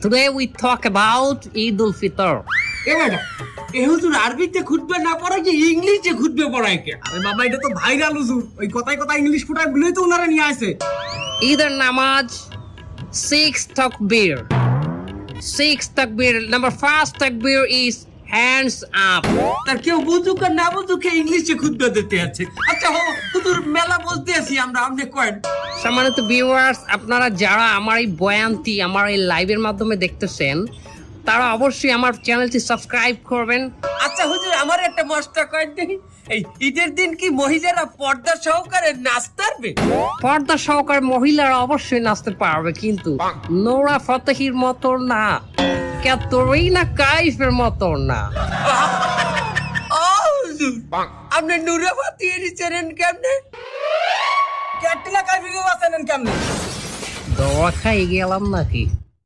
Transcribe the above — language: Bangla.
Today we talk about Eid al-Fitr. এ ম্যাডাম এ হুজুর আরবিতে খুতবে না পড়ায় কি ইংলিশে খুতবে পড়ায় কে? আরে বাবা এটা তো ভাইরাল হুজুর, ওই কথায় কথায় ইংলিশ ফুটায় বলেই তো ওনারা নিয়ে আসে। Either namaz, 6 takbir. 6 takbir. Number 1 takbir is hands up. তার কেউ বুঝুক আর না বুঝুক ইংলিশে খুতবে দিতে আছে। আচ্ছা হুজুর মেলা বলতে আছি আমরা, আপনি কয়েন। সম্মানিত ভিউয়ার্স, আপনারা যারা আমার এই বয়ানটি আমার এই লাইভের মাধ্যমে দেখতেছেন তারা অবশ্যই আমার চ্যানেলটি সাবস্ক্রাইব করবেন। আচ্ছা হুজুর আমার একটা মশলা কয়েন দেখি, এই ঈদের দিন কি মহিলারা পর্দা সহকারে নাচতে পারবে? পর্দা সহকারে মহিলারা অবশ্যই নাচতে পারবে, কিন্তু নোরা ফতেহির মতো না, ক্যাটরিনা কাইফের মতো না। ও হুজুর আপনি নুরাবাতি এরিছেন কেমনে? ক্যাটরিনা কাইফকে বাঁচালেন কেমনে? দোয়া খাই গেলাম নাকি?